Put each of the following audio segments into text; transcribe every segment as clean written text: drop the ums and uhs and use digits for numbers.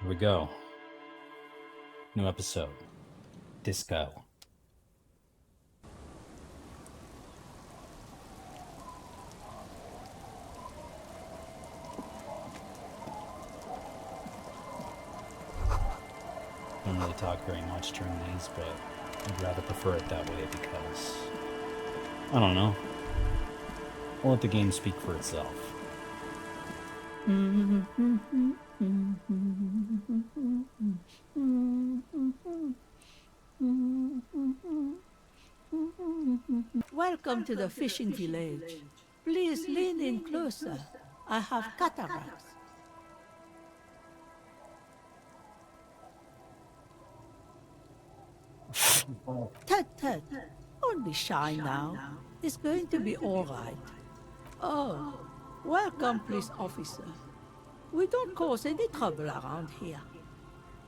we go. New episode. Disco. Don't really talk very much during these, but I'd rather prefer it that way because, I don't know, I'll let the game speak for itself. Welcome to the fishing village. Please lean in closer. I have cataracts. Tut, only shy now. It's going to be all right. Oh, welcome, police officer. We don't cause any trouble around here.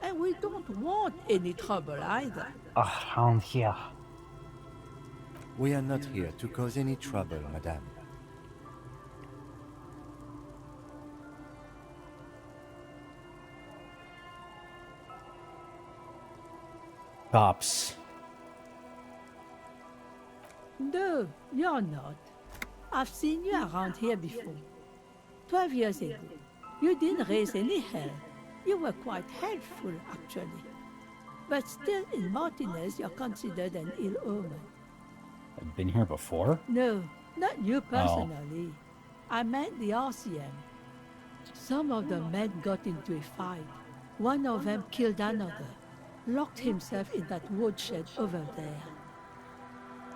And we don't want any trouble either. Around here. We are not here to cause any trouble, madame. Cops. No, you're not. I've seen you around here before. 12 years ago. You didn't raise any hell. You were quite helpful, actually. But still, in Martinez, you're considered an ill omen. I've been here before? No, not you personally. I meant the RCM. Some of the men got into a fight. One of them killed another. Locked himself in that woodshed over there.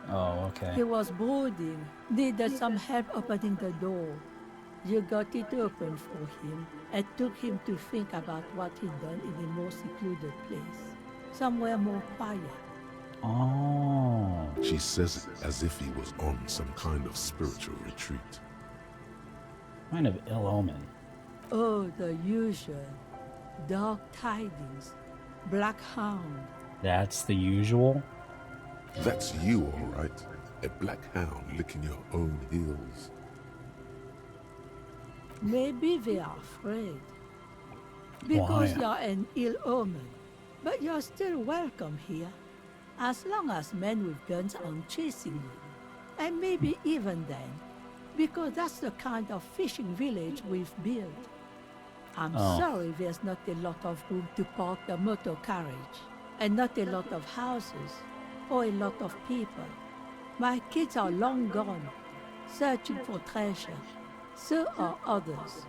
Oh, okay. He was brooding, needed some help opening the door. You got it open for him and took him to think about what he'd done in a more secluded place. Somewhere more quiet. Oh. She says it as if he was on some kind of spiritual retreat. Kind of ill omen. Oh, the usual. Dark tidings. Black hound. That's the usual? That's you, all right. A black hound licking your own heels. Maybe they are afraid. Because Why? you're an ill omen. But you're still welcome here. As long as men with guns aren't chasing you. And maybe even then. Because that's the kind of fishing village we've built. I'm sorry there's not a lot of room to park the motor carriage. And not a lot of houses. Or a lot of people. My kids are long gone. Searching for treasure. So are others.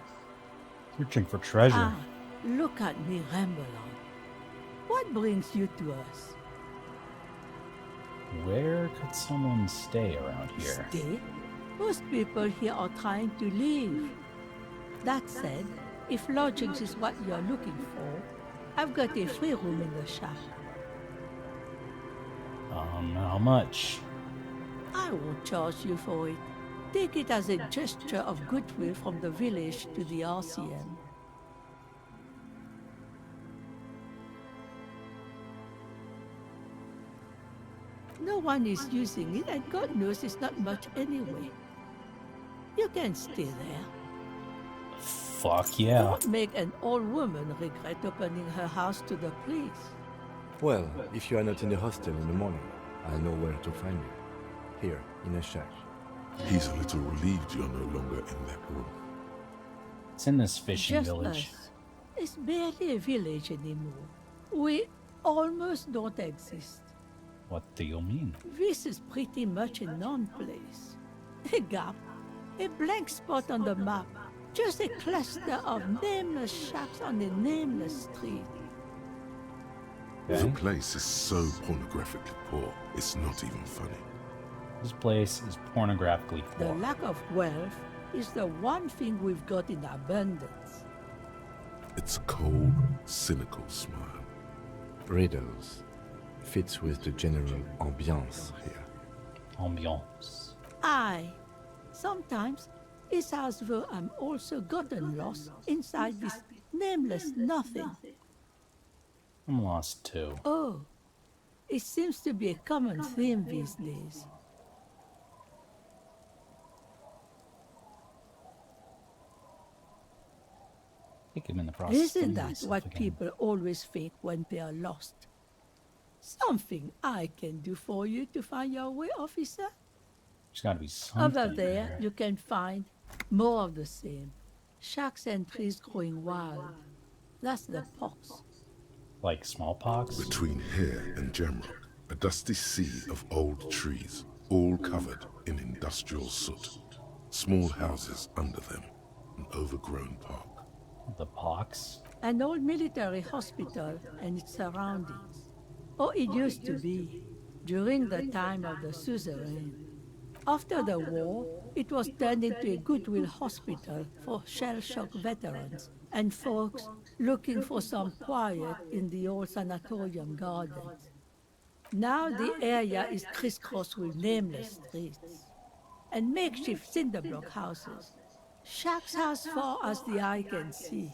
Searching for treasure. Ah, look at me ramble on. What brings you to us? Where could someone stay around here? Stay? Most people here are trying to leave. That said, if lodgings is what you're looking for, I've got a free room in the shack. How much? I won't charge you for it. Take it as a gesture of goodwill from the village to the RCM. No one is using it, and God knows it's not much anyway. You can stay there. Fuck yeah. Don't make an old woman regret opening her house to the police. Well, if you are not in the hostel in the morning, I'll know where to find you. Here, in a shack. He's a little relieved you're no longer in that room. It's in this fishing Just village. us. It's barely a village anymore. We almost don't exist. What do you mean? This is pretty much a non-place. A gap. A blank spot on the map. Just a cluster of nameless shacks on a nameless street. The Okay. place is so pornographically poor, it's not even funny. This place is pornographically The poor. lack of wealth is the one thing we've got in abundance. It's a cold, cynical smile. Riddles. Fits with the general ambiance here. Ambiance. Aye. Sometimes it's as though I'm also gotten lost inside this nameless nothing. I'm lost too. Oh, it seems to be a common theme these days. think I'm in the process of Isn't finding that myself what again. people always think when they are lost? Something I can do for you to find your way, officer? There's got to be Over something there, there. you can find more of the same. Shacks and trees growing wild. That's the pox. Like smallpox? Between here and Gemrock, a dusty sea of old trees, all covered in industrial soot. Small houses under them, an overgrown park. The pox? An old military hospital and its surroundings. Or it used to be, during the time of the suzerain. After the war, it was turned into a goodwill hospital for shell-shock veterans and folks looking for some quiet in the old sanatorium gardens. Now the area is crisscrossed with nameless streets and makeshift cinderblock houses, shacks as far as the eye can see.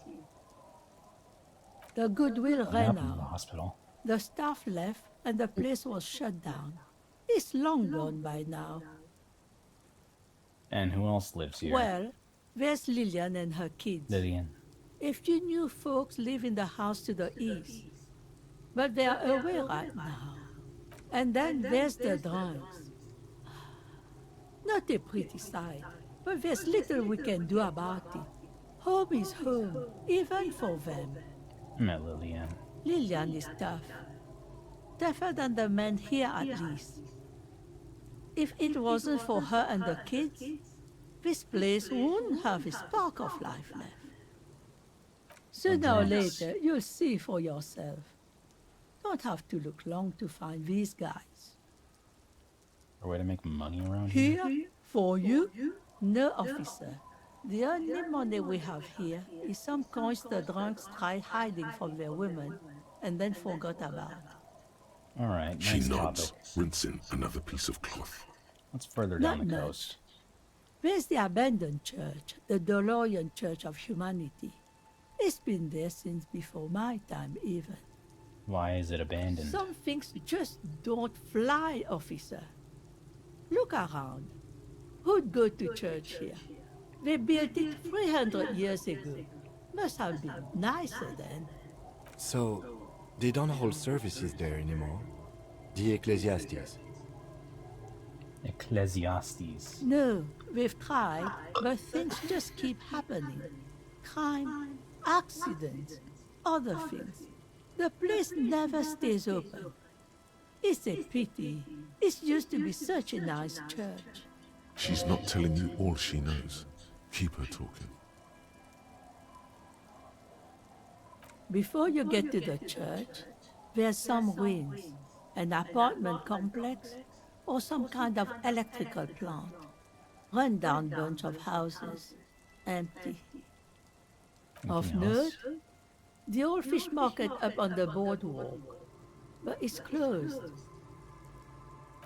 The goodwill What ran happened to the out. hospital? The staff left and the place was shut down. It's long gone by now. And who else lives here? Well, there's Lillian and her kids. Lillian. A few new folks live in the house to the east, but they are away right now. And then there's the drunks. Not a pretty sight, but there's little we can do about it. Home is home, even for them. I met Lillian. Lillian is tough. Tougher than the men here at least. If it wasn't for her and the kids, this place wouldn't have a spark of life left. Sooner or drunks. later, you'll see for yourself. Don't have to look long to find these guys. A way to make money around here? Here? For you? No, officer. The only money we have here is some coins the drunks tried hiding from their women and then forgot about. Alright, She nice nods, topic. rinsing another piece of cloth. What's further down Not the much. coast? There's the abandoned church, the DeLorean Church of Humanity. It's been there since before my time, even. Why is it abandoned? Some things just don't fly, officer. Look around. Who'd go to church here? They built it 300 years ago. Must have been nicer then. So, they don't hold services there anymore? The Ecclesiastes. Ecclesiastes. No, we've tried, but things just keep happening. Crime, accidents, other things. The place never stays open. It's a pity. It used to be such a nice church. She's not telling you all she knows. Keep her talking. Before you get to the church, there's some ruins, an apartment complex, or some kind of electrical plant. Run-down bunch of houses, empty. Of Anything note, else? the old fish market up on the boardwalk, but it's closed.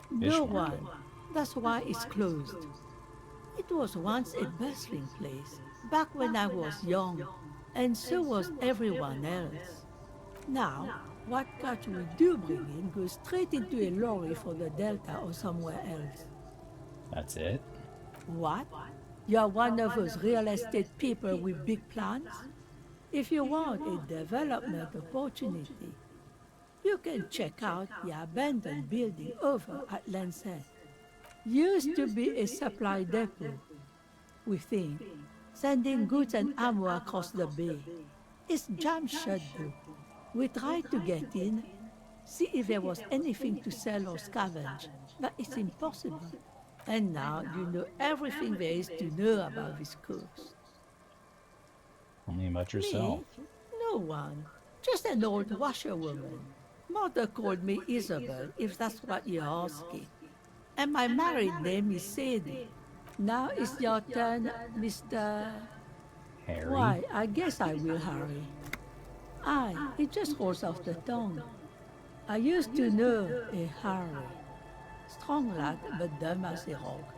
No Fish one. market. That's why it's closed. It was once a bustling place, back when I was young, and so was everyone else. Now, what catch we do bring in goes straight into a lorry for the Delta or somewhere else. That's it? What? You're one of those real estate people with big plans? If you want a development opportunity, you can check out the abandoned building over at Land's End. Used to be a supply depot, we think, sending goods and ammo across the bay. It's jammed shut though. We tried to get in, see if there was anything to sell or scavenge, but it's impossible. And now you know everything there is to know about this coast. Only about yourself. Me? No one. Just an old washerwoman. Mother called me Isabel, if that's what you're asking. And my married name is Sadie. Now it's your turn, Mr. Harry? Why, I guess I will, Harry. Aye, it just rolls off the tongue. I used to know a Harry. Strong lad, but dumb as a rock.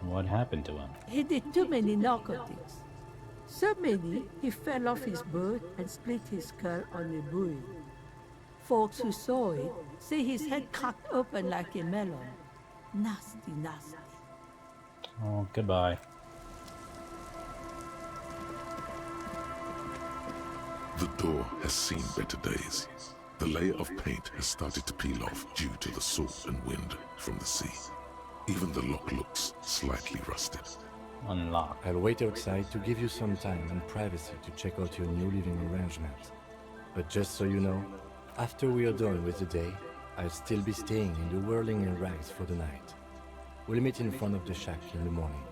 What happened to him? He did too many narcotics. So many, he fell off his boat and split his skull on a buoy. Folks who saw it say his head cracked open like a melon. Nasty, nasty. Oh, goodbye. The door has seen better days. The layer of paint has started to peel off due to the salt and wind from the sea. Even the lock looks slightly rusted. Unlock. I'll wait outside to give you some time and privacy to check out your new living arrangement. But just so you know, after we are done with the day, I'll still be staying in the whirling in rags for the night. We'll meet in front of the shack in the morning.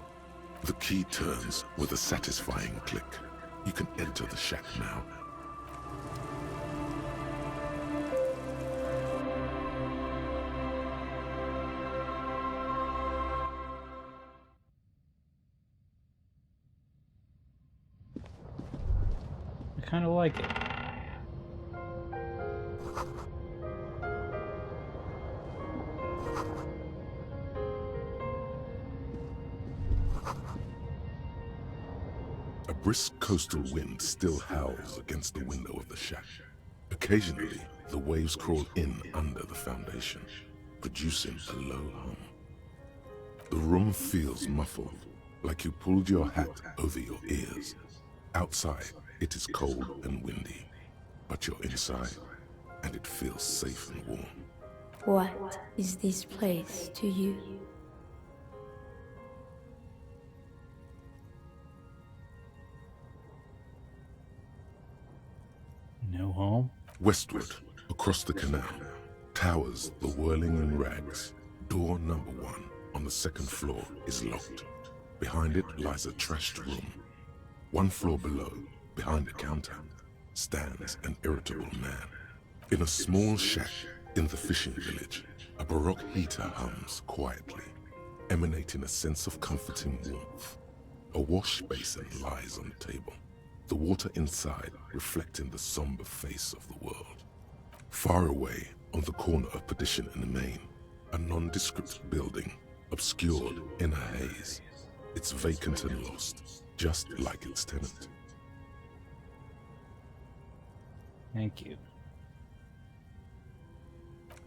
The key turns with a satisfying click. You can enter the shack now. I kind of like it. A brisk coastal wind still howls against the window of the shack. Occasionally, the waves crawl in under the foundation, producing a low hum. The room feels muffled, like you pulled your hat over your ears. Outside, it is cold and windy, but you're inside, and it feels safe and warm. What is this place to you? No home? Westward, across the canal, towers the whirling in rags. Door number 1 on the second floor is locked. Behind it lies a trashed room. 1 floor below, behind a counter, stands an irritable man. In a small shack in the fishing village, a baroque heater hums quietly, emanating a sense of comforting warmth. A wash basin lies on the table, the water inside reflecting the somber face of the world. Far away, on the corner of Perdition and the Main, a nondescript building, obscured in a haze. It's vacant and lost, just like its tenant. Thank you.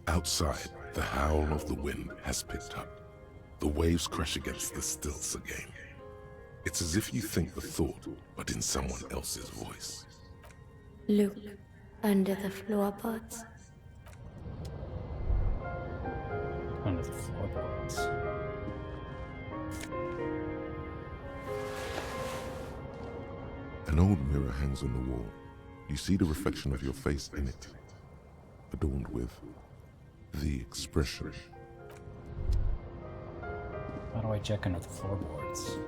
Outside, the howl of the wind has picked up. The waves crash against the stilts again. It's as if you think the thought, but in someone else's voice. Look under the floorboards. Under the floorboards. An old mirror hangs on the wall. You see the reflection of your face in it, adorned with the expression. How do I check under the floorboards?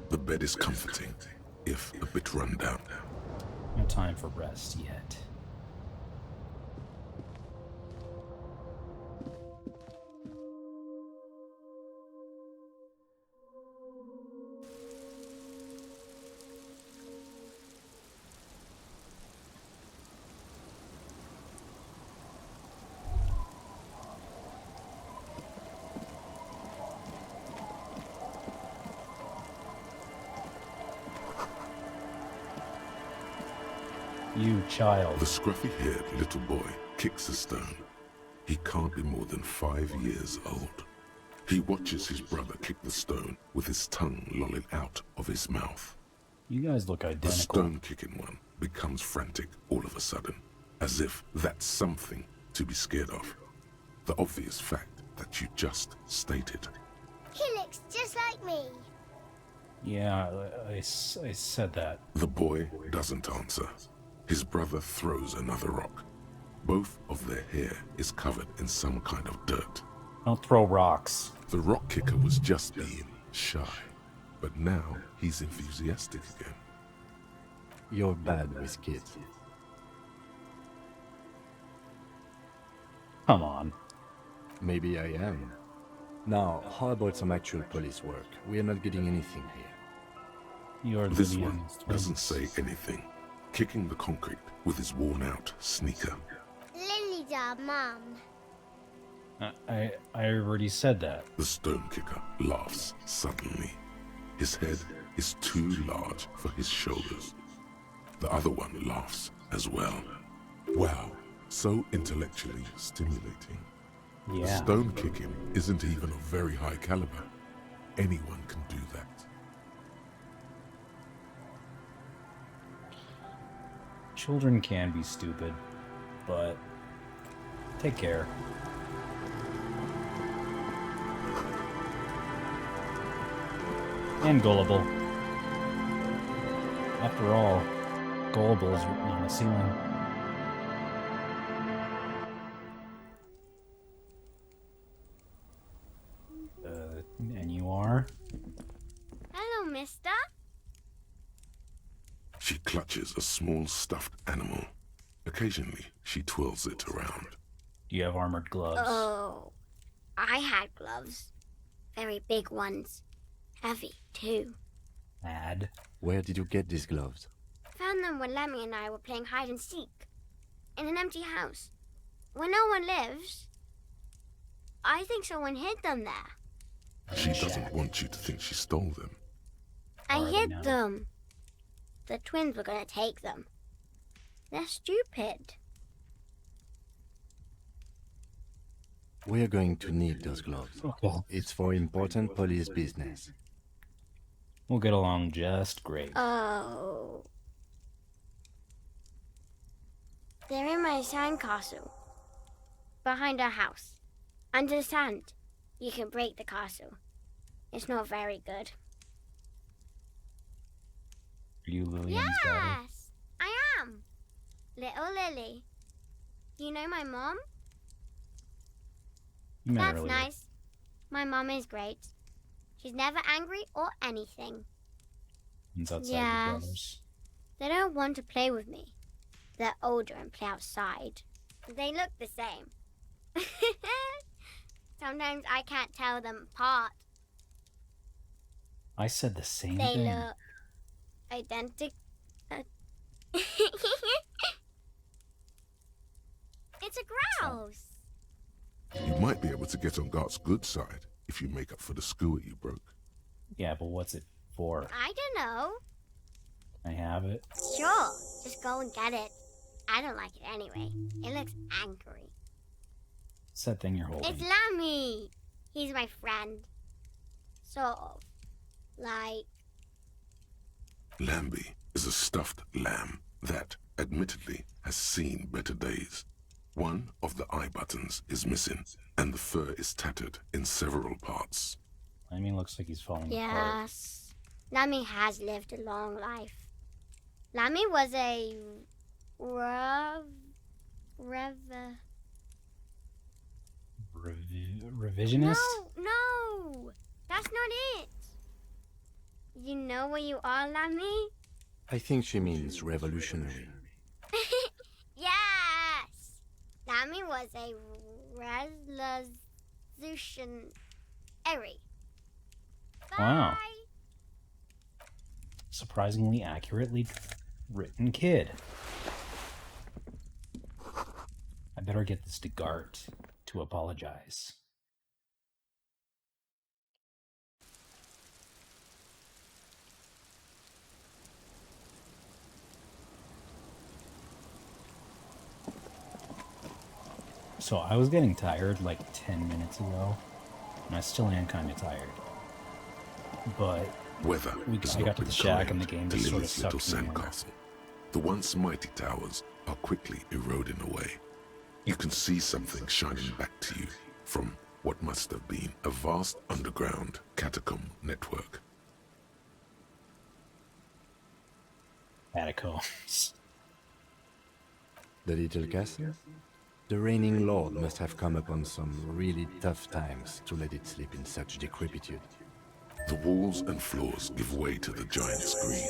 The bed is comforting, if a bit run down. No time for rest yet. You child. The scruffy-haired little boy kicks a stone. He can't be more than 5 years old. He watches his brother kick the stone with his tongue lolling out of his mouth. You guys look The identical. stone-kicking one becomes frantic all of a sudden, as if that's something to be scared of. The obvious fact that you just stated. He looks just like me. Yeah, I said that. The boy doesn't answer. His brother throws another rock. Both of their hair is covered in some kind of dirt. Don't throw rocks. The rock kicker was just being shy, but now he's enthusiastic again. You're bad with kids. Come on. Maybe I am. Now, how about some actual police work? We are not getting anything here. You're This the one doesn't say anything, kicking the concrete with his worn-out sneaker. Lily's our mum. I already said that. The stone kicker laughs suddenly. His head is too large for his shoulders. The other one laughs as well. Wow, so intellectually stimulating. The Yeah. stone kicking isn't even of very high caliber. Anyone can do that. Children can be stupid, but take care. And gullible. After all, gullible is written on the ceiling. And you are? Hello, mister. She clutches a small stuffed animal. Occasionally, she twirls it around. Do you have armored gloves? Oh, I had gloves. Very big ones. Heavy, too. Mad. Where did you get these gloves? Found them when Lemmy and I were playing hide and seek. In an empty house. Where no one lives. I think someone hid them there. She doesn't want you to think she stole them. I Already hid know. them. The twins were gonna take them. They're stupid. We're going to need those gloves. Okay. It's for important police business. We'll get along just great. Oh. They're in my sandcastle. Behind our house. Under the sand. You can break the castle. It's not very good. Are you Lillian's daughter? Yes, I am. Little Lily. You know my mom? You met That's earlier. nice. My mom is great. She's never angry or anything. It's outside Yes. your brothers. They don't want to play with me. They're older and play outside. They look the same. Sometimes I can't tell them apart. I said the same They thing. look identical. It's a grouse. You might be able to get on Gart's good side if you make up for the skewer you broke. Yeah, but what's it for? I don't know. I have it. Sure, just go and get it. I don't like it anyway. It looks angry. It's that thing you're holding. It's Lammy. He's my friend. Sort of. Like, Lambie is a stuffed lamb that, admittedly, has seen better days. One of the eye buttons is missing, and the fur is tattered in several parts. I mean, looks like he's falling apart. yes. Lammy has lived a long life. Lammy was a Revisionist? No, that's not it. You know what you are, Lammy? I think she means revolutionary. Yes! Lammy was a resolutionary. Wow. Bye. Surprisingly accurately written kid. I better get this to Gart to apologize. So I was getting tired like 10 minutes ago, and I still am kind of tired. But Weather has I not got to been the shack kind and the game to just sort of Lily's little sucked me in. sandcastle. The once mighty towers are quickly eroding away. You can see something shining back to you from what must have been a vast underground catacomb network. Catacombs. The little castle? The reigning lord must have come upon some really tough times to let it sleep in such decrepitude. The walls and floors give way to the giant's greed,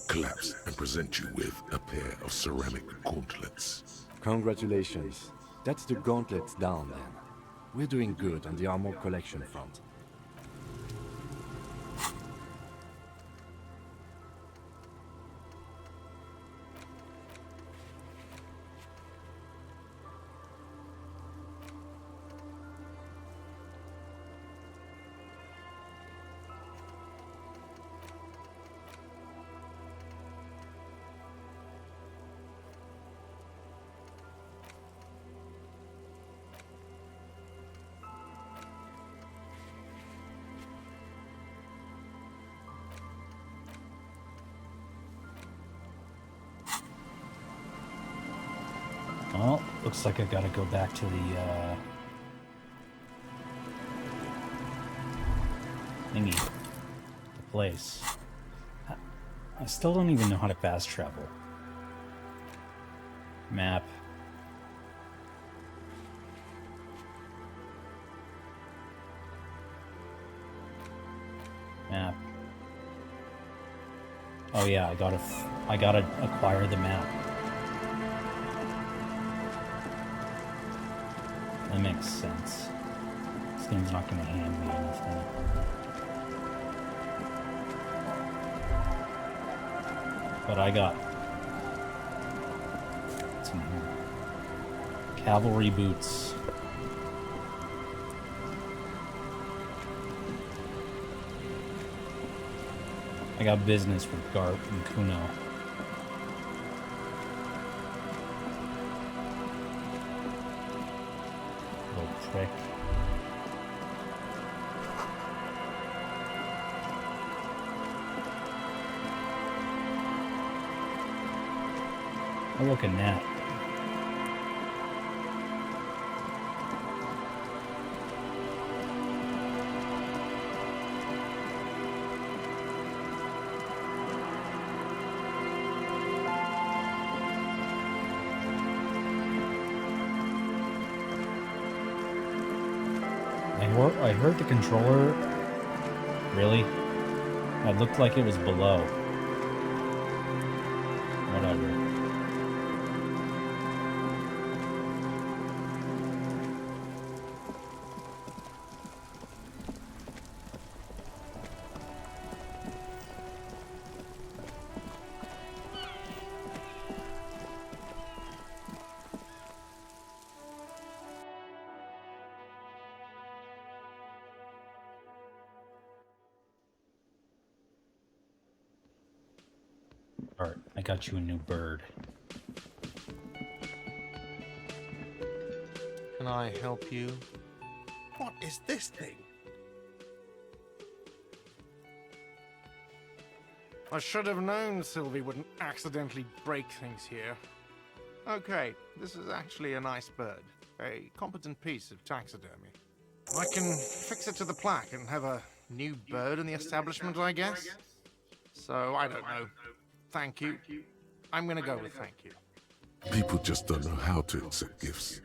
collapse and present you with a pair of ceramic gauntlets. Congratulations. That's the gauntlets down then. We're doing good on the armor collection front. Looks like I gotta go back to the, thingy. The place. I still don't even know how to fast travel. Map. Map. Oh yeah, I gotta acquire the map. That makes sense. This game's not gonna hand me anything. But I got what's in here? Cavalry boots. I got business with Garp and Kuno. Little prick. Oh, look at that. I heard the controller. Really? It looked like it was below. Whatever. Alright, I got you a new bird. Can I help you? What is this thing? I should have known Sylvie wouldn't accidentally break things here. Okay, this is actually a nice bird. A competent piece of taxidermy. I can fix it to the plaque and have a new bird in the establishment, I guess? So, I don't know. Thank you. I'm gonna go with thank you. People just don't know how to accept gifts,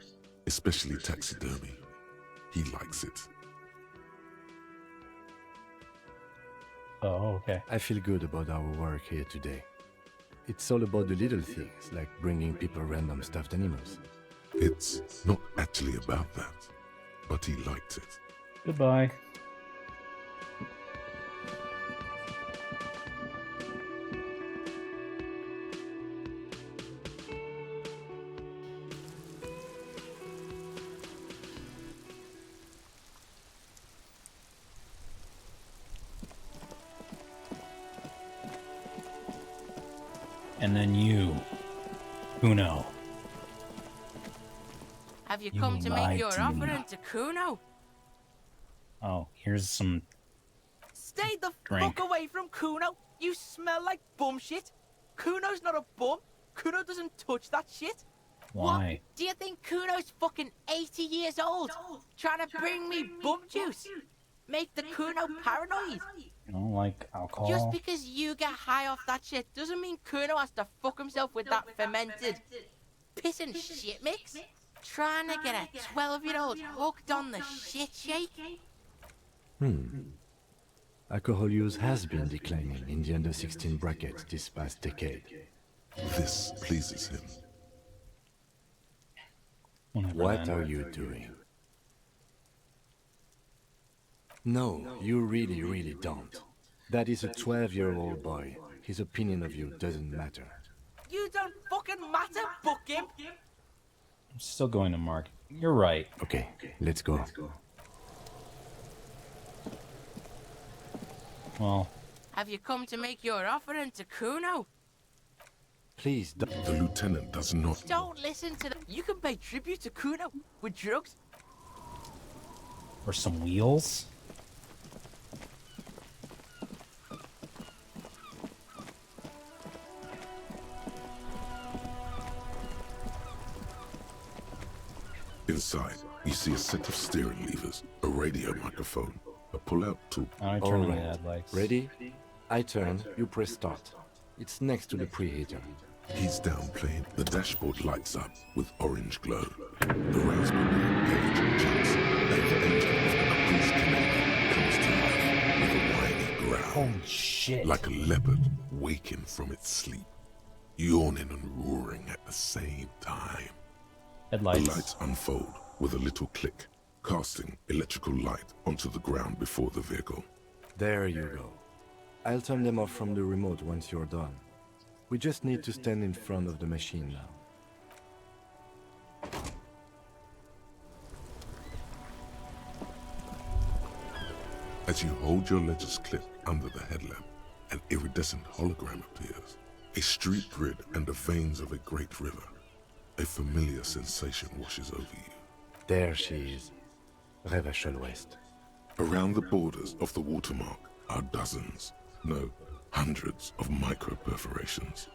especially taxidermy. He likes it. Oh, okay. I feel good about our work here today. It's all about the little things, like bringing people random stuffed animals. It's not actually about that, but he liked it. Goodbye. And then you, Kuno. Have you You come to lied make your to me. offering to Kuno? Oh, here's some Stay the drink. fuck away from Kuno. You smell like bum shit. Kuno's not a bum. Kuno doesn't touch that shit. Why? What? Do you think Kuno's fucking 80 years old? Trying to bring me bum juice? Make the Kuno paranoid? You don't like alcohol? Just because you get high off that shit doesn't mean Kuno has to fuck himself with that fermented piss and shit mix. Trying to get a 12-year-old hooked on the shit shake? Alcohol use has been declining in the under 16 bracket this past decade. This pleases him. Whatever, What then. are you doing? No, you really don't. That is a 12-year-old boy. His opinion of you doesn't matter. You don't fucking matter, fuck him. I'm still going to Mark. You're right. Okay, let's go. Well, Have you come to make your offering to Kuno? Please don't. The lieutenant does not. Don't listen to them. You can pay tribute to Kuno with drugs. or some wheels. Inside, you see a set of steering levers, a radio microphone, a pull-out tool. I All turn on the right. headlights. Ready? I turn, you press start. It's next to the preheater. He's down playing. The dashboard lights up with orange glow. The raspberry carriage jumps, and the engine of the cruise canal comes to life with a whiny growl. Holy shit. Like a leopard waking from its sleep, yawning and roaring at the same time. The Headlights. lights unfold with a little click, casting electrical light onto the ground before the vehicle. There you go. I'll turn them off from the remote once you're done. We just need to stand in front of the machine now. As you hold your ledger's clip under the headlamp, an iridescent hologram appears. A street grid and the veins of a great river. A familiar sensation washes over you. There she is. Revachol West. Around the borders of the watermark are dozens, no, hundreds of micro-perforations.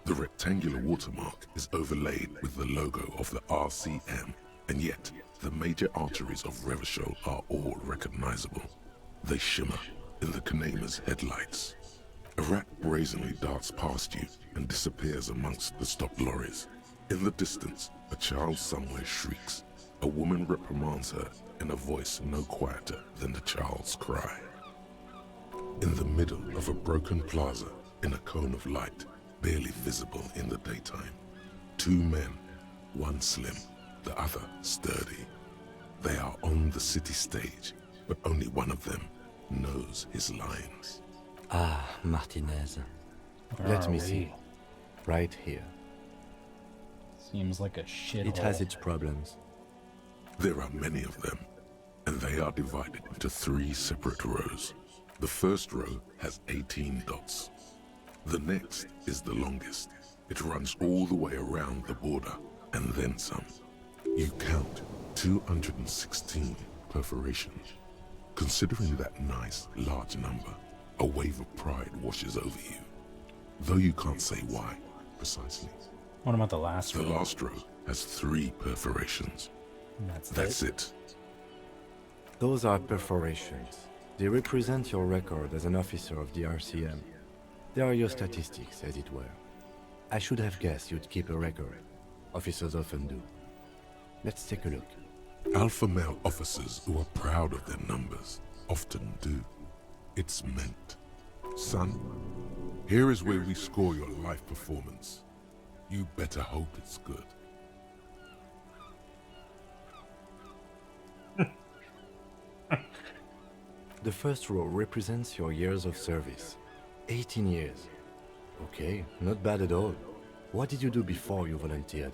The rectangular watermark is overlaid with the logo of the RCM, and yet the major arteries of Revachol are all recognizable. They shimmer in the Kanema's headlights. A rat brazenly darts past you and disappears amongst the stopped lorries. In the distance, a child somewhere shrieks. A woman reprimands her in a voice no quieter than the child's cry. In the middle of a broken plaza, in a cone of light, barely visible in the daytime, two men, one slim, the other sturdy. They are on the city stage, but only one of them knows his lines. Ah, Martinez. Where Let are me we? see. Right here. Seems like a shithole. It has its problems. There are many of them, and they are divided into 3 separate rows. The first row has 18 dots. The next is the longest. It runs all the way around the border, and then some. You count 216 perforations. Considering that nice, large number, a wave of pride washes over you. Though you can't say why, precisely. What about the last The row? last row has 3 perforations. That's it. Those are perforations. They represent your record as an officer of the RCM. They are your statistics, as it were. I should have guessed you'd keep a record. Officers often do. Let's take a look. Alpha male officers who are proud of their numbers often do. It's meant. Son, here is where we score your life performance. You better hope it's good. The first row represents your years of service. 18 years. Okay, not bad at all. What did you do before you volunteered?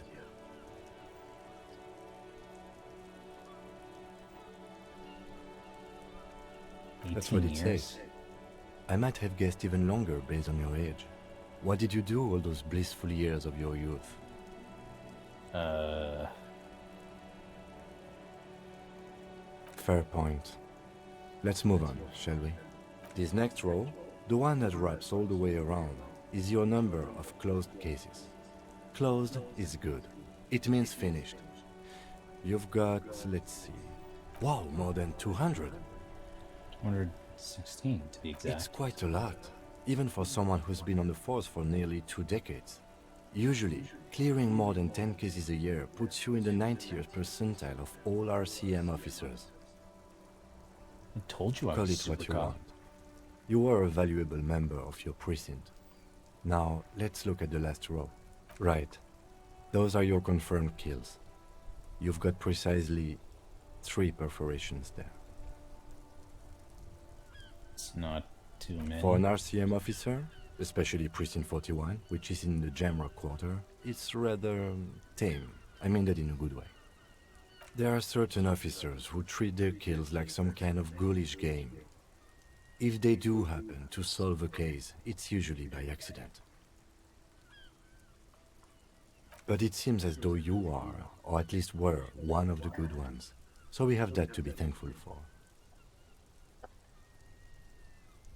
That's what it 18 years. says. I might have guessed even longer based on your age. What did you do all those blissful years of your youth? Fair point. Let's move on, shall we? This next row, the one that wraps all the way around, is your number of closed cases. Closed is good. It means finished. You've got, let's see, wow, more than 200. 216 to be exact. It's quite a lot, even for someone who's been on the force for nearly 2 decades. Usually, clearing more than 10 cases a year puts you in the 90th percentile of all RCM officers. I told you I Call was it what super you cop. want. You are a valuable member of your precinct. Now, let's look at the last row. Right. Those are your confirmed kills. You've got precisely 3 perforations there. It's not too many. For an RCM officer, especially Precinct 41, which is in the Jamrock quarter, it's rather tame. I mean that in a good way. There are certain officers who treat their kills like some kind of ghoulish game. If they do happen to solve a case, it's usually by accident. But it seems as though you are, or at least were, one of the good ones. So we have that to be thankful for.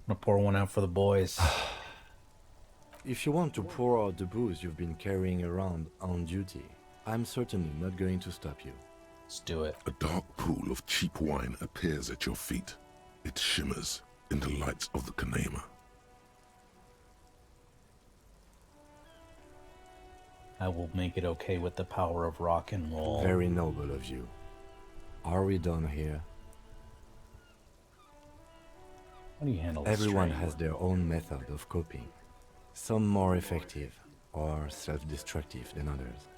I'm gonna pour one out for the boys. If you want to pour out the booze you've been carrying around on duty, I'm certainly not going to stop you. Let's do it. A dark pool of cheap wine appears at your feet. It shimmers in the light of the Kanema. I will make it okay with the power of rock and roll. Very noble of you. Are we done here? How do you handle Everyone strain? has their own method of coping. Some more effective or self-destructive than others.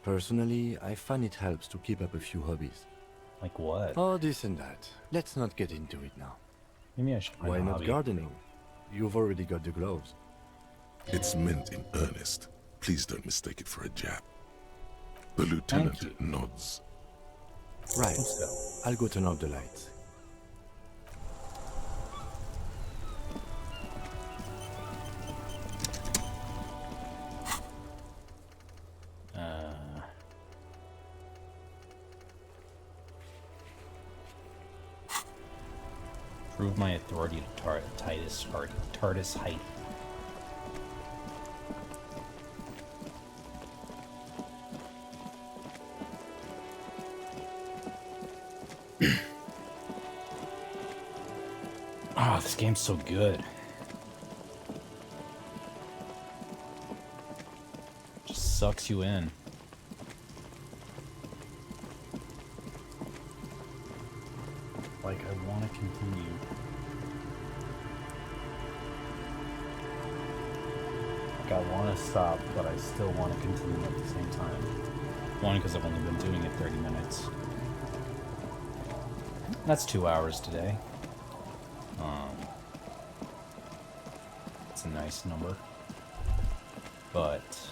Personally, I find it helps to keep up a few hobbies. Like what? Oh, this and that. Let's not get into it now. Maybe I should find Why a not hobby. gardening? You've already got the gloves. It's meant in earnest. Please don't mistake it for a jab. The lieutenant nods. Right. Let's go. I'll go turn off the lights. Prove my authority to TARDIS height. Ah, this game's so good. Just sucks you in. Like, I want to continue. Like, I want to stop, but I still want to continue at the same time. One, because I've only been doing it 30 minutes. That's 2 hours today. It's a nice number. But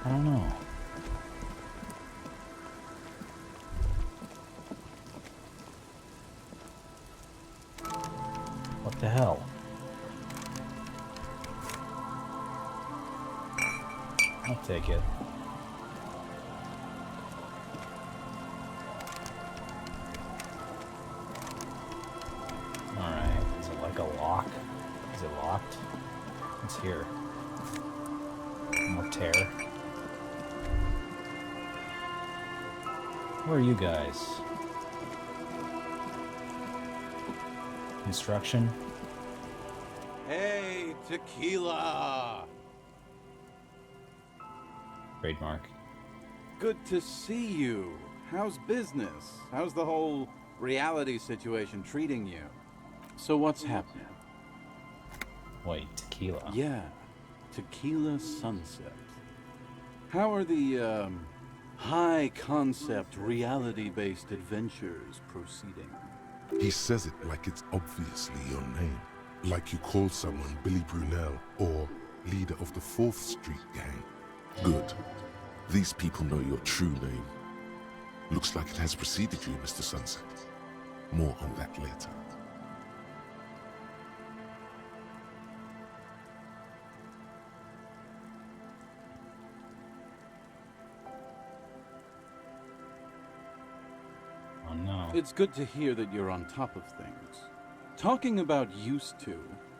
I don't know. What the hell? I'll take it. Alright, is it like a lock? Is it locked? What's here? More tear. Where are you guys? Construction? Hey, tequila! Trademark. Good to see you. How's business? How's the whole reality situation treating you? So what's happening? Wait, tequila. Yeah, Tequila Sunset. How are the, high-concept, reality-based adventures proceeding? He says it like it's obviously your name. Like you call someone Billy Brunel or leader of the 4th Street Gang. Good. These people know your true name. Looks like it has preceded you, Mr. Sunset. More on that later. Oh no. It's good to hear that you're on top of things. Talking about used to,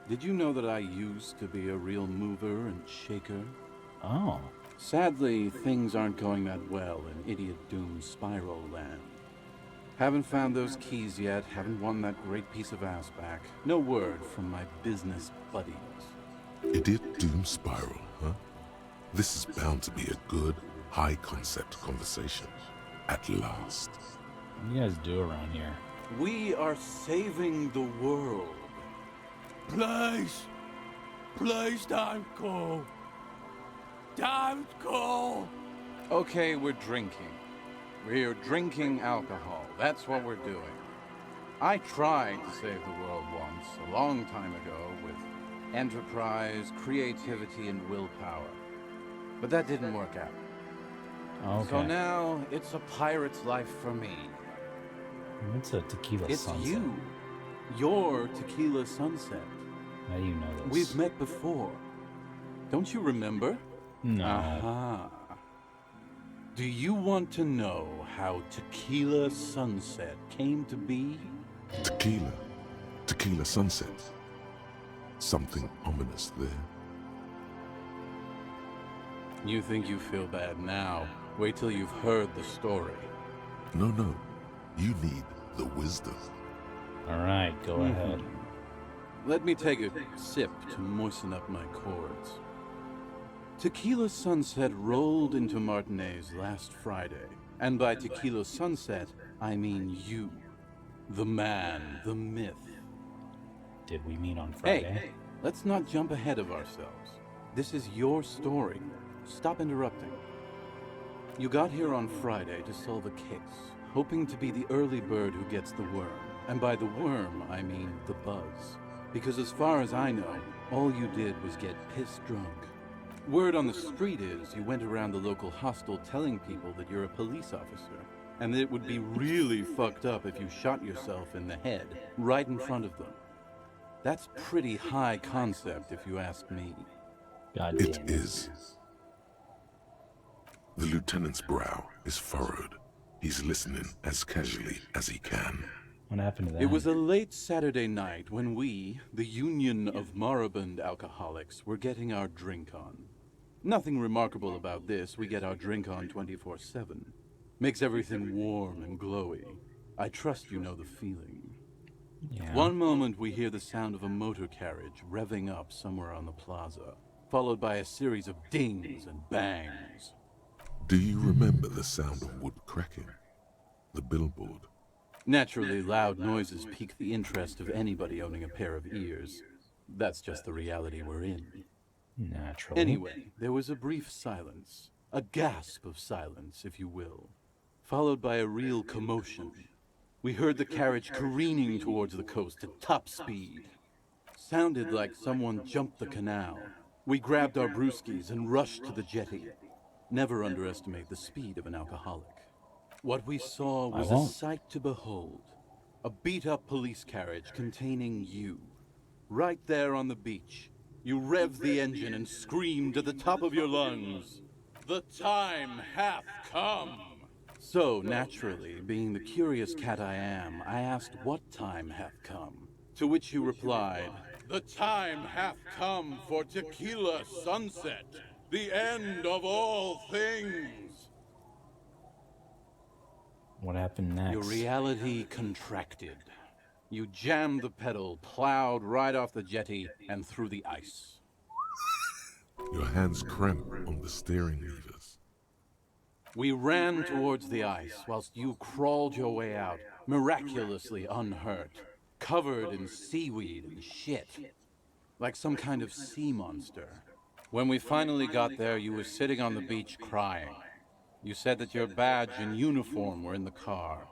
did you know that I used to be a real mover and shaker? Oh. Sadly, things aren't going that well in Idiot Doom Spiral Land. Haven't found those keys yet, haven't won that great piece of ass back. No word from my business buddies. Idiot Doom Spiral, huh? This is bound to be a good, high-concept conversation. At last. What do you guys do around here? We are saving the world. Please! Please don't go! Don't go! Okay, we're drinking. We're drinking alcohol. That's what we're doing. I tried to save the world once, a long time ago, with enterprise, creativity, and willpower. But that didn't work out. Okay. So now, it's a pirate's life for me. It's a tequila It's sunset. you. Your Tequila Sunset. How do you know this? We've met before. Don't you remember? No. Aha. Do you want to know how Tequila Sunset came to be? Tequila. Tequila Sunset. Something ominous there. You think you feel bad now. Wait till you've heard the story. No, no. You need the wisdom. All right, go ahead. Let me take a sip to moisten up my cords. Tequila Sunset rolled into Martinez last Friday. And by Tequila Sunset, I mean you. The man, the myth. Did we meet on Friday? Hey, let's not jump ahead of ourselves. This is your story. Stop interrupting. You got here on Friday to solve a case, hoping to be the early bird who gets the worm. And by the worm, I mean the buzz. Because as far as I know, all you did was get pissed drunk. Word on the street is you went around the local hostel telling people that you're a police officer, and that it would be really fucked up if you shot yourself in the head, right in front of them. That's pretty high concept, if you ask me. God It damn is. The lieutenant's brow is furrowed. He's listening as casually as he can. What happened to that? It was a late Saturday night when we, the Union of Moribund Alcoholics, were getting our drink on. Nothing remarkable about this. We get our drink on 24/7. Makes everything warm and glowy. I trust you know the feeling. Yeah. One moment we hear the sound of a motor carriage revving up somewhere on the plaza, followed by a series of dings and bangs. Do you remember the sound of wood cracking? The billboard? Naturally, loud noises pique the interest of anybody owning a pair of ears. That's just the reality we're in. Naturally. Anyway, there was a brief silence. A gasp of silence, if you will. Followed by a real commotion. We heard the carriage careening towards the coast at top speed. Sounded like someone jumped the canal. We grabbed our brewskis and rushed to the jetty. Never underestimate the speed of an alcoholic. What we saw was a sight to behold. A beat-up police carriage containing you. Right there on the beach. You revved the engine and screamed at the top of your lungs, "The time hath come!" So, naturally, being the curious cat I am, I asked what time hath come. To which you replied, "The time hath come for Tequila Sunset, the end of all things." What happened next? Your reality contracted. You jammed the pedal, plowed right off the jetty, and through the ice. Your hands cramp on the steering levers. We ran towards the ice, whilst you crawled your way out, miraculously unhurt, covered in seaweed and shit, like some kind of sea monster. When we finally got there, you were sitting on the beach crying. You said that your badge and uniform were in the car.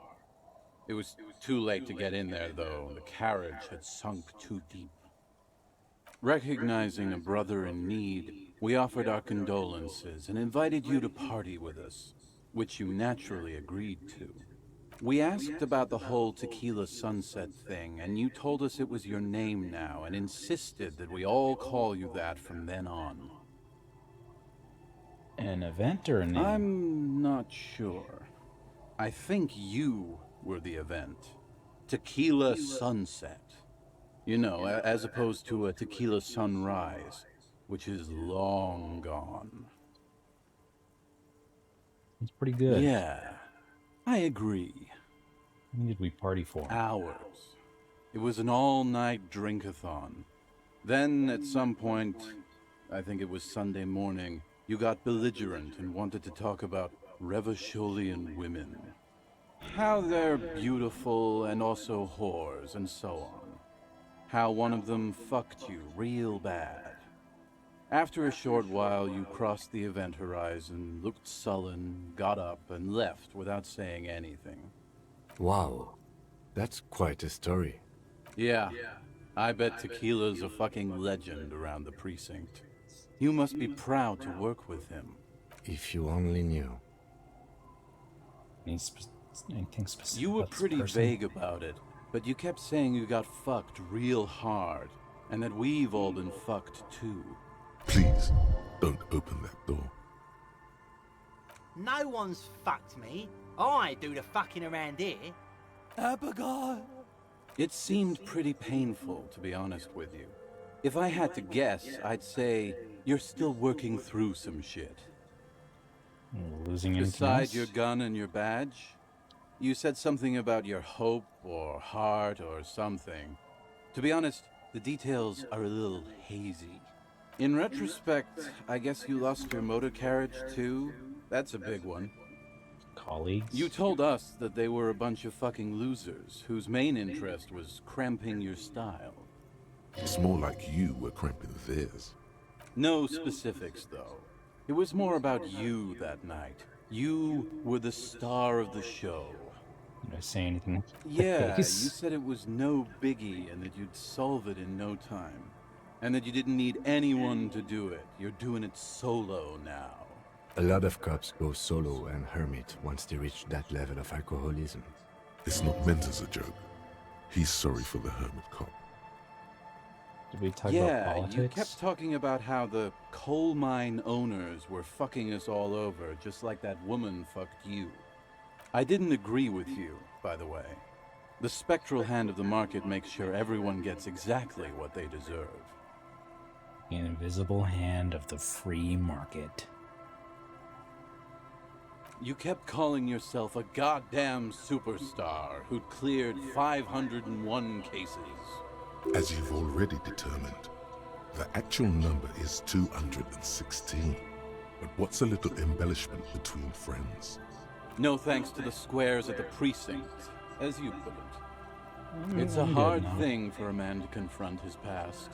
It was too late to get in there, though. The carriage had sunk too deep. Recognizing a brother in need, we offered our condolences and invited you to party with us, which you naturally agreed to. We asked about the whole Tequila Sunset thing, and you told us it was your name now and insisted that we all call you that from then on. An event or a name? I'm not sure. I think you were the event. Tequila Sunset. You know, as opposed to a tequila sunrise, which is long gone. It's pretty good. Yeah, I agree. How many did we party for? Hours. It was an all-night drink-a-thon. Then, at some point, I think it was Sunday morning, you got belligerent and wanted to talk about Revacholian women. How they're beautiful and also whores and so on. How one of them fucked you real bad. After a short while, you crossed the event horizon, looked sullen, got up, and left without saying anything. Wow, that's quite a story. Yeah, I bet Tequila's a fucking legend around the precinct. You must be proud to work with him. If you only knew. Anything specific? You were about this pretty person? vague about it, but you kept saying you got fucked real hard, and that we've all been fucked too. Please, don't open that door. No one's fucked me. I do the fucking around here. Abigail! It seemed pretty painful, to be honest with you. If I had to guess, I'd say you're still working through some shit. Losing anything Beside else? your gun and your badge, you said something about your hope or heart or something. To be honest, the details are a little hazy. In retrospect, I guess you lost your motor carriage too? That's a big one. Colleagues? You told us that they were a bunch of fucking losers whose main interest was cramping your style. It's more like you were cramping theirs. No specifics, though. It was more about you that night. You were the star of the show. Did I say anything? Yeah, you said it was no biggie and that you'd solve it in no time. And that you didn't need anyone to do it. You're doing it solo now. A lot of cops go solo and hermit once they reach that level of alcoholism. It's not meant as a joke. He's sorry for the hermit cop. Did we talk about politics? You kept talking about how the coal mine owners were fucking us all over, just like that woman fucked you. I didn't agree with you, by the way. The spectral hand of the market makes sure everyone gets exactly what they deserve. The invisible hand of the free market. You kept calling yourself a goddamn superstar who'd cleared 501 cases. As you've already determined, the actual number is 216. But what's a little embellishment between friends? No thanks to the squares at the precinct, as you put it. It's a I'm hard good now. thing for a man to confront his past.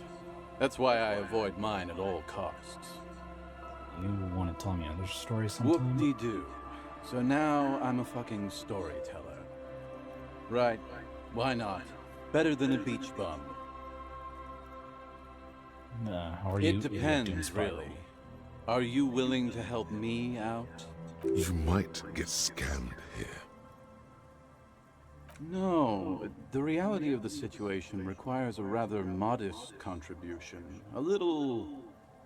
That's why I avoid mine at all costs. You want to tell me other stories sometime? Whoop-de-doo. So now I'm a fucking storyteller. Right, why not? Better than a beach bum. How are you? It depends, really. Are you willing to help me out? You might get scammed here. No, the reality of the situation requires a rather modest contribution. A little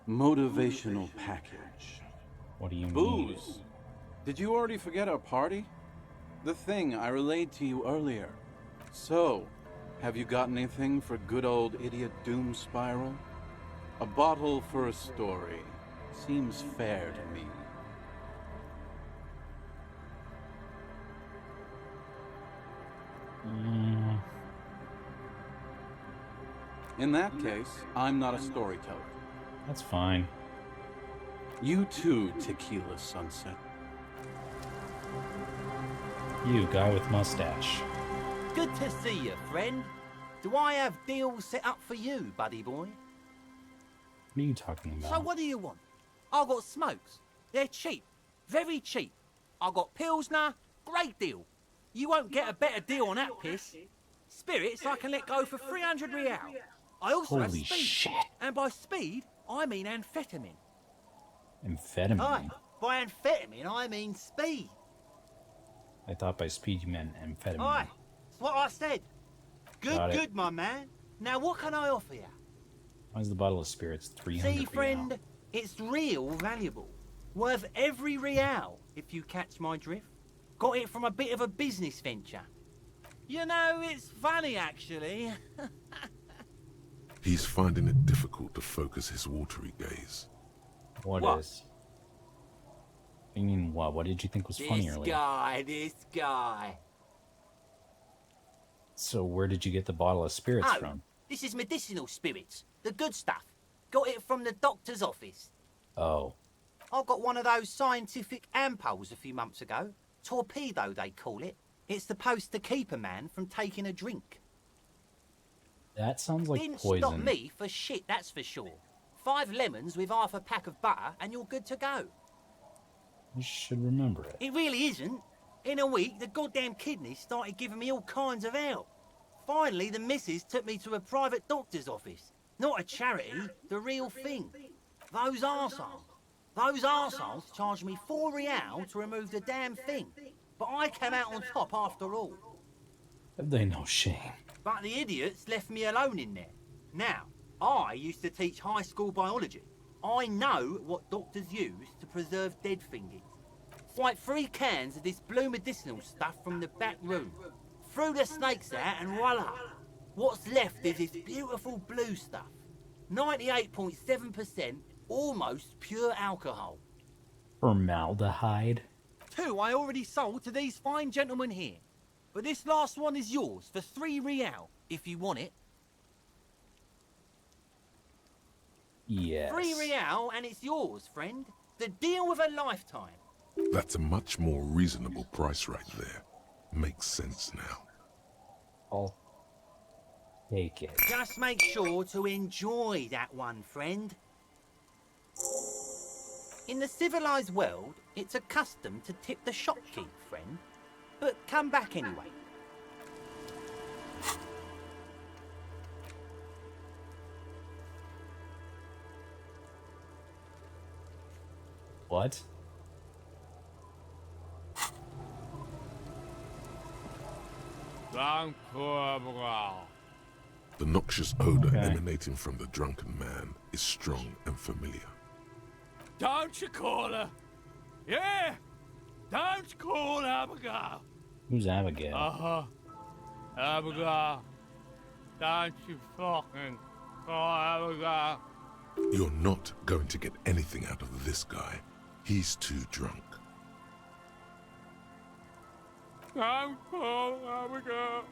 motivational package. What do you mean? Booze. Did you already forget our party? The thing I relayed to you earlier. So, have you got anything for good old idiot Doom Spiral? A bottle for a story. Seems fair to me. In that case, I'm not a storyteller. That's fine. You too, Tequila Sunset. You, guy with mustache. Good to see you, friend. Do I have deals set up for you, buddy boy? What are you talking about? So what do you want? I got smokes. They're cheap. Very cheap. I got Pilsner. Great deal. You won't get a better deal on that piss. Spirits I can let go for 300 real. I also have Holy speed. shit. And by speed, I mean amphetamine. Amphetamine? Aye, by amphetamine, I mean speed. I thought by speed you meant amphetamine. Aye, that's what I said. Got it. Good, my man. Now what can I offer you? Why's the bottle of spirits 300 See, friend, it's real valuable. Worth every real, if you catch my drift. Got it from a bit of a business venture. You know, it's funny, actually. He's finding it difficult to focus his watery gaze. What is? You mean what? What did you think was funny earlier? This guy. So where did you get the bottle of spirits Oh, from? this is medicinal spirits. The good stuff. Got it from the doctor's office. Oh. I got one of those scientific ampoules a few months ago. Torpedo, they call it. It's supposed to keep a man from taking a drink. That sounds like Didn't poison. stop me for shit, that's for sure. 5 lemons with half a pack of butter and you're good to go. You should remember it. It really isn't. In a week, the goddamn kidneys started giving me all kinds of help. Finally, the missus took me to a private doctor's office. Not a charity, the real thing. Those arseholes charged me 4 real to remove the damn thing. But I came out on top after all. Have they no shame? But the idiots left me alone in there. Now, I used to teach high school biology. I know what doctors use to preserve dead things. It's like 3 cans of this blue medicinal stuff from the back room. Threw the snakes out and voila! What's left is this beautiful blue stuff. 98.7% almost pure alcohol. Formaldehyde? 2 I already sold to these fine gentlemen here. But this last one is yours for 3 real, if you want it. Yes. 3 real and it's yours, friend. The deal of a lifetime. That's a much more reasonable price right there. Makes sense now. I'll take it. Just make sure to enjoy that one, friend. In the civilized world, it's a custom to tip the shopkeep, friend. But come back anyway. What? The noxious odor emanating from the drunken man is strong and familiar. Don't you call her? Yeah! Don't call Abigail! Who's Abigail? Uh-huh. Abigail. Don't you fucking call Abigail. You're not going to get anything out of this guy. He's too drunk. Don't call Abigail.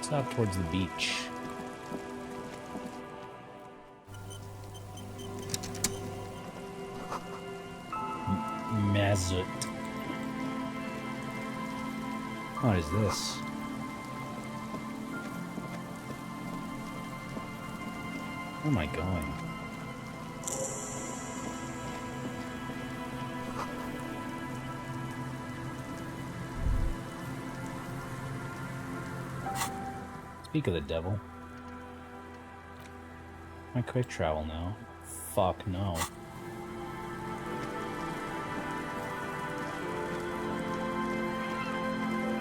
Stop towards the beach. Mazut. What is this? Where am I going? Speak of the devil. I quick travel now. Fuck no.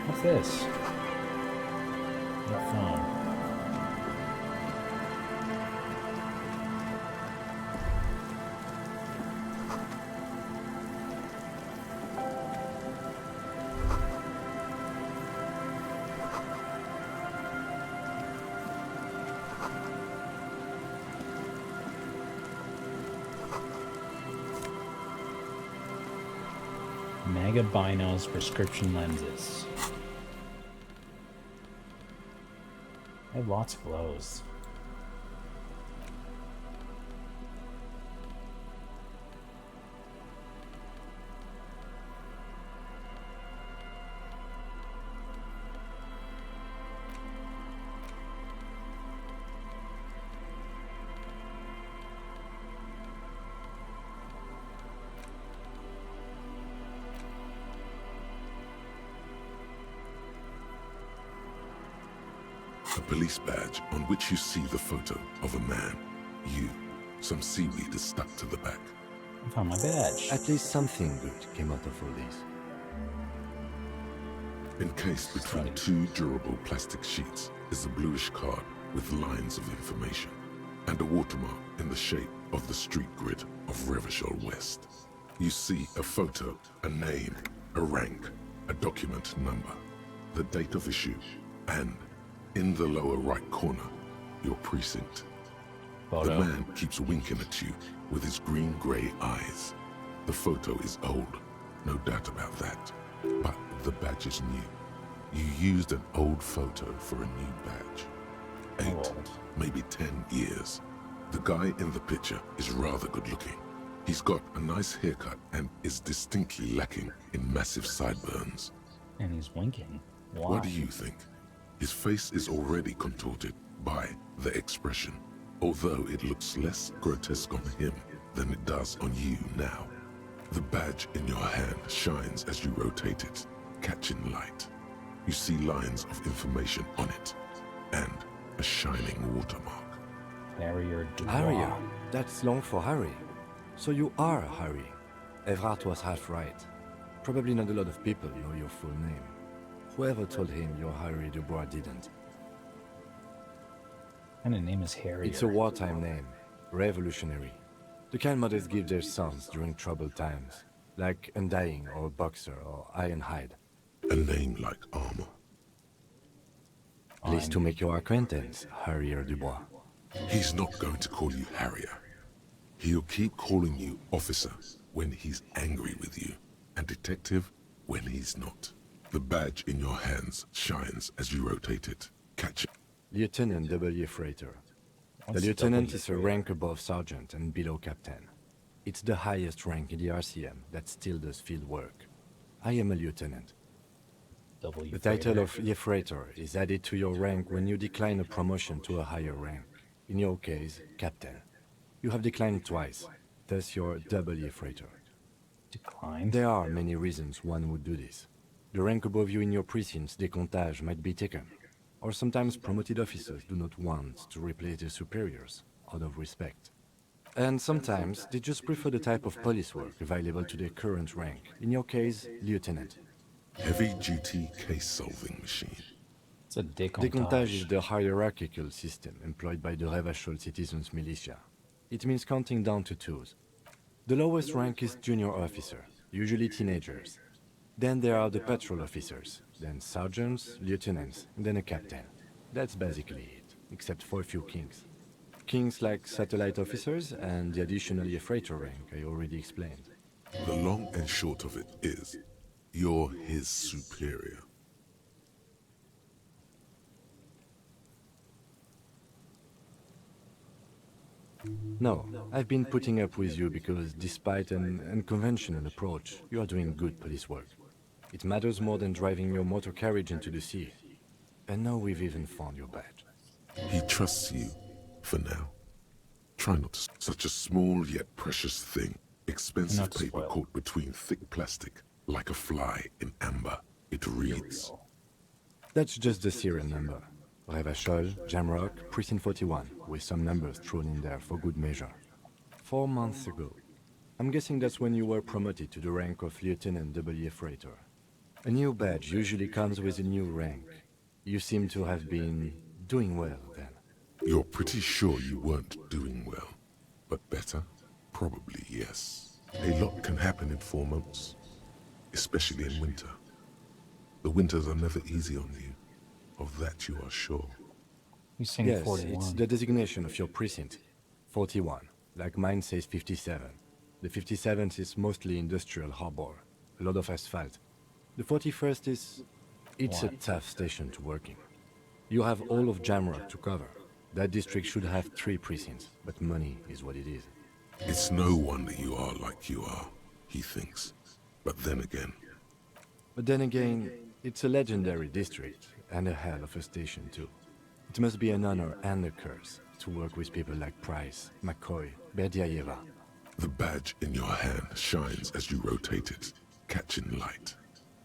What's this? What phone? Mega Binos prescription lenses. I have lots of those. A police badge on which you see the photo of a man. You. Some seaweed is stuck to the back. I found my badge. At least something good came out of all this. Encased between 2 durable plastic sheets is a bluish card with lines of information and a watermark in the shape of the street grid of Revachol West. You see a photo, a name, a rank, a document number, the date of issue, and in the lower right corner, your precinct. Photo. The man keeps winking at you with his green-grey eyes. The photo is old, no doubt about that. But the badge is new. You used an old photo for a new badge. 8, maybe 10 years. The guy in the picture is rather good looking. He's got a nice haircut and is distinctly lacking in massive sideburns. And he's winking. Why? What do you think? His face is already contorted by the expression, although it looks less grotesque on him than it does on you now. The badge in your hand shines as you rotate it, catching light. You see lines of information on it, and a shining watermark. Harrier Dubois. Harrier? That's long for Harry. So you are Harry. Evrard was half right. Probably not a lot of people know your full name. Whoever told him you're Harry Dubois didn't. What kind of name is Harrier? It's a wartime name. Revolutionary. The kind mothers give their sons during troubled times. like Undying or Boxer or Ironhide. A name like armor. Pleased to make your acquaintance, Harrier Dubois. He's not going to call you Harrier. He'll keep calling you officer when he's angry with you, and detective when he's not. The badge in your hands shines as you rotate it. Catch it. Lieutenant W. Freighter. The lieutenant is a rank above sergeant and below captain. It's the highest rank in the RCM that still does field work. I am a lieutenant. The title of Freighter is added to your rank when you decline a promotion to a higher rank. In your case, captain. You have declined twice, thus you're W. Freighter. Declined? There are many reasons one would do this. The rank above you in your precinct's décomptage might be taken, or sometimes promoted officers do not want to replace their superiors, out of respect. And sometimes they just prefer the type of police work available to their current rank, in your case, lieutenant. Heavy-duty case-solving machine. It's a Décomptage is the hierarchical system employed by the Revachol citizens' militia. It means counting down to twos. The lowest rank is junior officer, usually teenagers. Then there are the patrol officers, then sergeants, lieutenants, and then a captain. That's basically it, except for a few kings. Kings like satellite officers and the additional freighter rank I already explained. The long and short of it is, you're his superior. No, I've been putting up with you because despite an unconventional approach, you are doing good police work. It matters more than driving your motor carriage into the sea. And now we've even found your badge. He trusts you, for now. Try not to... Such a small yet precious thing. Expensive paper caught between thick plastic, like a fly in amber. It reads... That's just the serial number. Revachol, Jamrock, Precinct 41, with some numbers thrown in there for good measure. 4 months ago. I'm guessing that's when you were promoted to the rank of Lieutenant W. Freighter. A new badge usually comes with a new rank. You seem to have been doing well then. You're pretty sure you weren't doing well. But better? Probably yes. A lot can happen in 4 months. Especially in winter. The winters are never easy on you. Of that you are sure. He's saying yes, 41. It's the designation of your precinct. 41. Like mine says 57. The 57th is mostly industrial harbor. A lot of asphalt. The 41st is... It's a tough station to work in. You have all of Jamrock to cover. That district should have 3 precincts, but money is what it is. It's no wonder you are like you are, he thinks. But then again, it's a legendary district, and a hell of a station too. It must be an honor and a curse to work with people like Price, McCoy, Berdiaeva. The badge in your hand shines as you rotate it, catching light.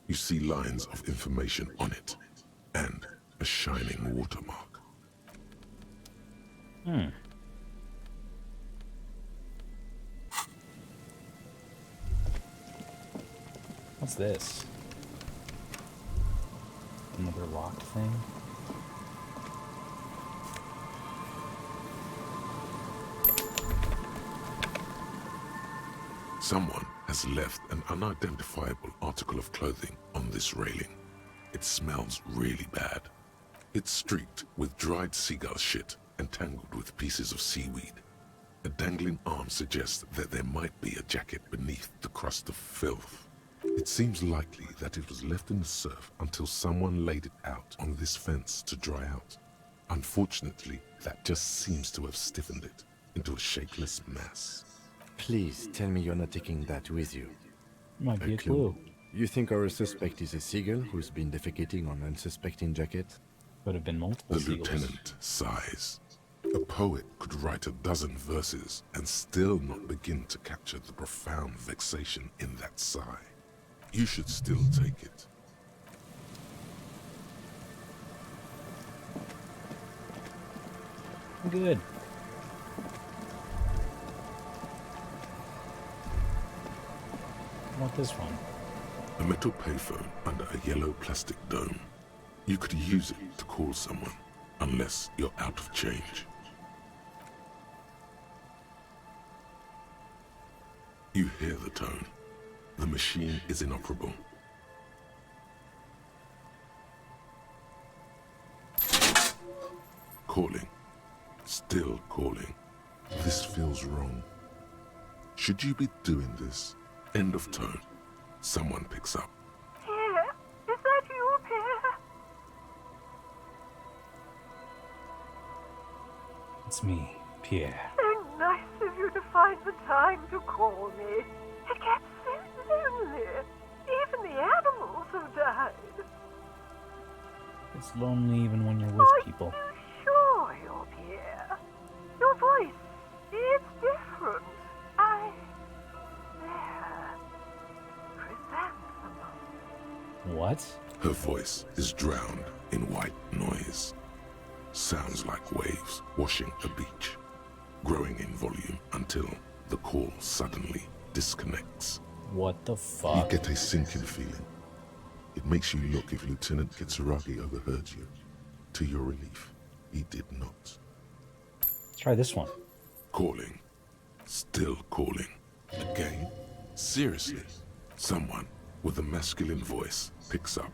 You see lines of information on it, and a shining watermark. What's this? Another locked thing? Someone has left an unidentifiable article of clothing on this railing. It smells really bad. It's streaked with dried seagull shit and tangled with pieces of seaweed. A dangling arm suggests that there might be a jacket beneath the crust of filth. It seems likely that it was left in the surf until someone laid it out on this fence to dry out. Unfortunately, that just seems to have stiffened it into a shapeless mass. Please tell me you're not taking that with you. Might be a clue. You think our suspect is a seagull who's been defecating on unsuspecting jacket? Could have been multiple The seagulls. lieutenant sighs. A poet could write a dozen verses and still not begin to capture the profound vexation in that sigh. You should still take it. Good. I want this one. A metal payphone under a yellow plastic dome. You could use it to call someone, unless you're out of change. You hear the tone, the machine is inoperable. Calling. Still calling. This feels wrong. Should you be doing this? End of tone. Someone picks up. Pierre, is that you, Pierre? It's me, Pierre. So nice of you to find the time to call me. It gets so lonely. Even the animals have died. It's lonely even when you're with people. Are you sure you're Pierre? Your voice, it's different. What? Her voice is drowned in white noise. Sounds like waves washing a beach, growing in volume until the call suddenly disconnects. What the fuck? You get a sinking feeling. It makes you look if Lieutenant Kitsuragi overheard you. To your relief, he did not. Try this one. Calling. Still calling. Again? Seriously? Someone with a masculine voice picks up.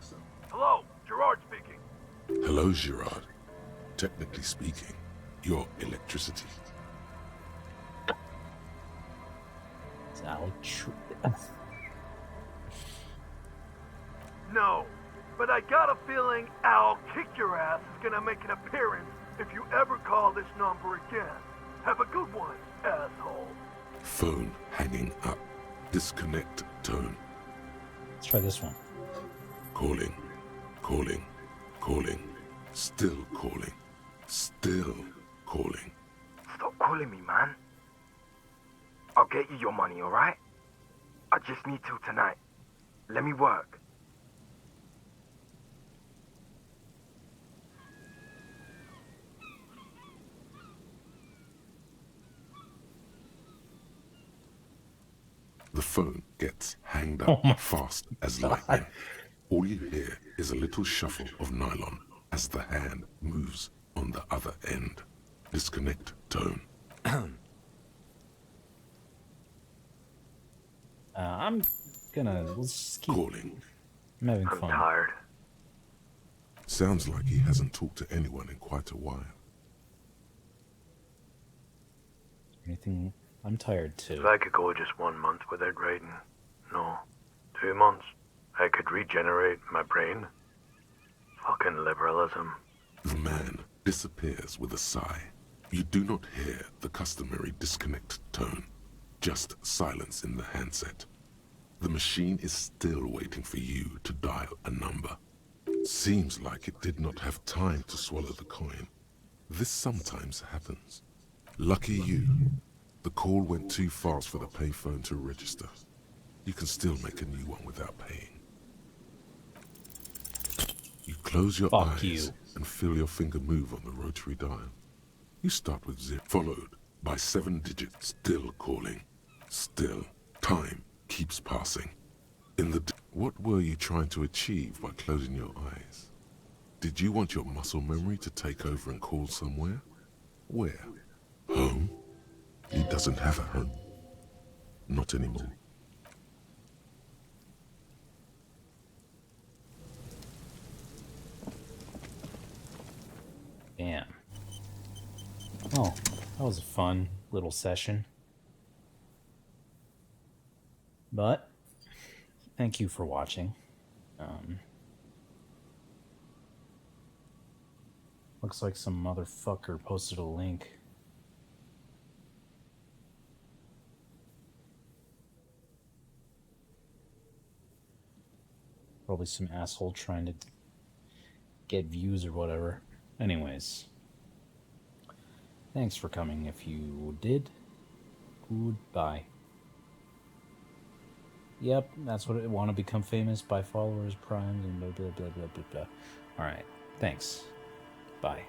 Hello, Gerard speaking. Hello, Gerard. Technically speaking, you're electricity. It's No, but I got a feeling I'll kick your ass is gonna make an appearance if you ever call this number again. Have a good one, asshole. Phone hanging up. Disconnect tone. Let's try this one. Calling, calling, calling. Still calling. Still calling. Stop calling me, man. I'll get you your money, alright? I just need till tonight. Let me work. The phone gets hanged up fast as lightning. All you hear is a little shuffle of nylon as the hand moves on the other end. Disconnect tone. I'm gonna... Let's just keep... Calling. I'm having fun. I'm tired. Sounds like he hasn't talked to anyone in quite a while. Anything... I'm tired too. If I could go just 1 month without writing, no, 2 months, I could regenerate my brain. Fucking liberalism. The man disappears with a sigh. You do not hear the customary disconnect tone, just silence in the handset. The machine is still waiting for you to dial a number. Seems like it did not have time to swallow the coin. This sometimes happens. Lucky you. The call went too fast for the payphone to register. You can still make a new one without paying. You close your eyes and feel your finger move on the rotary dial. You start with 0, followed by 7 digits. Still calling. Still. Time keeps passing. What were you trying to achieve by closing your eyes? Did you want your muscle memory to take over and call somewhere? Where? Home? He doesn't have a home. Not anymore. Damn. Oh, that was a fun little session. But, thank you for watching. Looks like some motherfucker posted a link. Probably some asshole trying to get views or whatever. Anyways. Thanks for coming if you did. Goodbye. Yep, that's what I want to become famous by followers, primes, and blah, blah, blah, blah, blah, blah. Alright, thanks. Bye.